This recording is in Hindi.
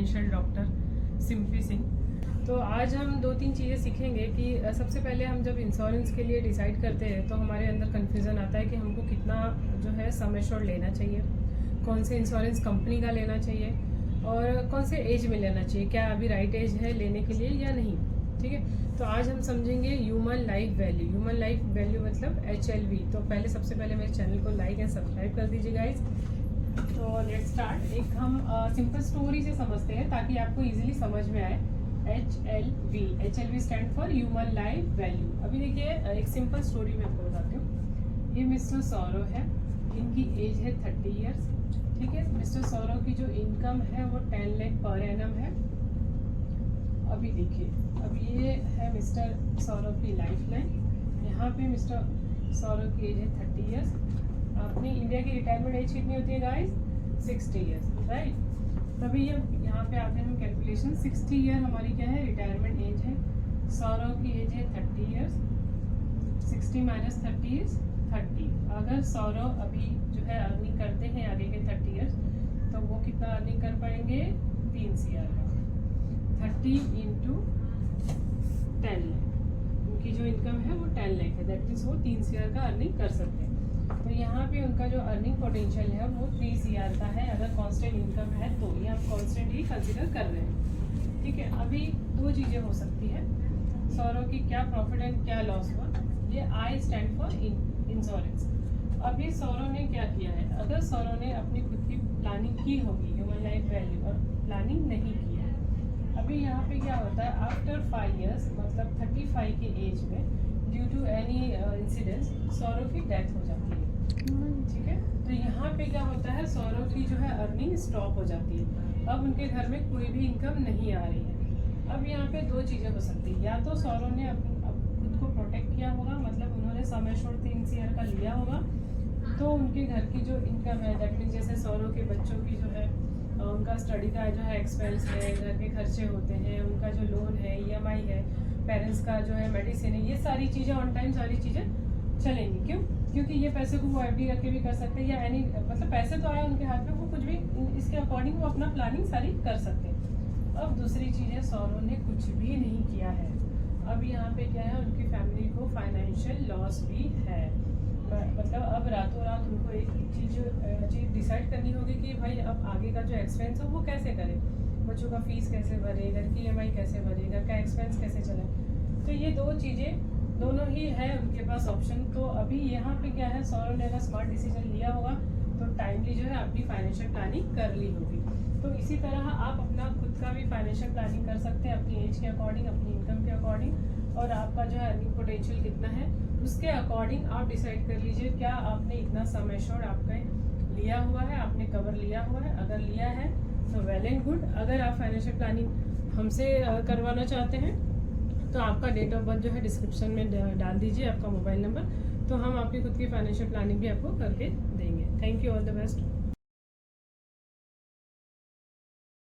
Financial doctor Simpy Singh. तो आज हम 2-3 चीज़ें सीखेंगे कि सबसे पहले हम जब इंश्योरेंस के लिए डिसाइड करते हैं तो हमारे अंदर कन्फ्यूज़न आता है कि हमको कितना जो है सम एश्योर्ड लेना चाहिए, कौन से इंश्योरेंस कंपनी का लेना चाहिए और कौन से एज में लेना चाहिए, क्या अभी राइट एज है लेने के लिए या नहीं। ठीक है, तो आज हम समझेंगे human life value. Human life value मतलब HLV। तो सबसे पहले मेरे चैनल को लाइक एंड सब्सक्राइब कर दीजिए गाइज। तो लेट्स स्टार्ट। एक हम सिंपल स्टोरी से समझते हैं ताकि आपको इजीली समझ में आए। HLV stand for human life value. अभी देखिए एक सिंपल स्टोरी मैं आपको बताती हूँ। ये मिस्टर सौरव है, इनकी एज है 30 ईयर्स। ठीक है, मिस्टर सौरव की जो इनकम है वो 10 लाख पर एनम है। अभी देखिए, अभी ये है मिस्टर सौरव की लाइफ लाइन। यहाँ पे मिस्टर सौरव की एज है 30 ईयर्स। अपनी इंडिया की रिटायरमेंट एज कितनी होती है गाइस? 60 years, right. तभी ये यहाँ पे आते हैं हम कैलकुलेशन। 60 ईयर हमारी क्या है? रिटायरमेंट एज है। सौरव की एज है 30 ईयर्स। 60 minus 30 is 30। अगर सौरव अभी जो है अर्निंग करते हैं आगे के 30 ईयर्स तो वो कितना अर्निंग कर पाएंगे? 3 CR का। 30 इंटू 10 लाख। उनकी जो इनकम है वो 10 लाख है, दैट मीन्स वो 3 CR का अर्निंग कर सकते हैं। तो यहाँ पे उनका जो अर्निंग पोटेंशियल है वो 3 CR का है। अगर कांस्टेंट इनकम है तो ये हम कांस्टेंट ही कंसिडर कर रहे हैं। ठीक है, अभी 2 चीज़ें हो सकती है। सौरव की क्या प्रॉफिट एंड क्या लॉस हुआ। ये I स्टैंड फॉर इंश्योरेंस। अभी सौरव ने क्या किया है? अगर सौरव ने अपनी खुद की प्लानिंग की होगी ह्यूमन लाइफ वैल्यू और प्लानिंग नहीं की है, अभी यहाँ पे क्या होता है? आफ्टर 5 ईयर्स मतलब 35 की एज में due to any incidence Saurav की डेथ हो जाती है। ठीक है, तो यहाँ पे क्या होता है? सौरव की जो है अर्निंग स्टॉप हो जाती है। अब उनके घर में कोई भी इनकम नहीं आ रही है। अब यहाँ पे 2 चीज़ें हो सकती है। या तो सौरव ने खुद को प्रोटेक्ट किया होगा, मतलब उन्होंने सम एश्योर्ड 3 CR का लिया होगा, तो उनके घर की जो इनकम है दैट मीन्स जैसे सौरव के बच्चों की जो है उनका स्टडी का जो है एक्सपेंस है, घर के खर्चे होते हैं, उनका जो लोन है, EMI है, पेरेंट्स का जो है मेडिसिन है, ये सारी चीज़ें ऑन टाइम सारी चीज़ें चलेंगी। क्यों? क्योंकि ये पैसे को वो FD रख के भी कर सकते हैं या एनी मतलब पैसे तो आए उनके हाथ में, वो कुछ भी इसके अकॉर्डिंग वो अपना प्लानिंग सारी कर सकते हैं। अब दूसरी चीज़ है, सौरव ने कुछ भी नहीं किया है। अब यहाँ पे क्या है? उनकी फैमिली को फाइनेंशियल लॉस भी है। मतलब अब रातों रात उनको एक चीज़ डिसाइड करनी होगी कि भाई अब आगे का जो एक्सपेंस है वो कैसे करें, बच्चों का फीस कैसे भरे, घर की EMI कैसे भरेगा, क्या एक्सपेंस कैसे चले। तो ये 2 चीज़ें दोनों ही है उनके पास ऑप्शन। तो अभी यहाँ पे क्या है? सौरव ने अगर स्मार्ट डिसीजन लिया होगा तो टाइमली जो है अपनी फाइनेंशियल प्लानिंग कर ली होगी। तो इसी तरह आप अपना खुद का भी फाइनेंशियल प्लानिंग कर सकते हैं अपनी एज के अकॉर्डिंग, अपनी इनकम के अकॉर्डिंग, और आपका जो है अर्निंग पोटेंशियल कितना है उसके अकॉर्डिंग आप डिसाइड कर लीजिए क्या आपने इतना सम एश्योर्ड आपका लिया हुआ है, आपने कवर लिया हुआ है। अगर लिया है तो वेल एंड गुड। अगर आप फाइनेंशियल प्लानिंग हमसे करवाना चाहते हैं तो आपका डेट ऑफ बर्थ जो है डिस्क्रिप्शन में डाल दीजिए, आपका मोबाइल नंबर, तो हम आपकी खुद की फाइनेंशियल प्लानिंग भी आपको करके देंगे। Thank you, all the best.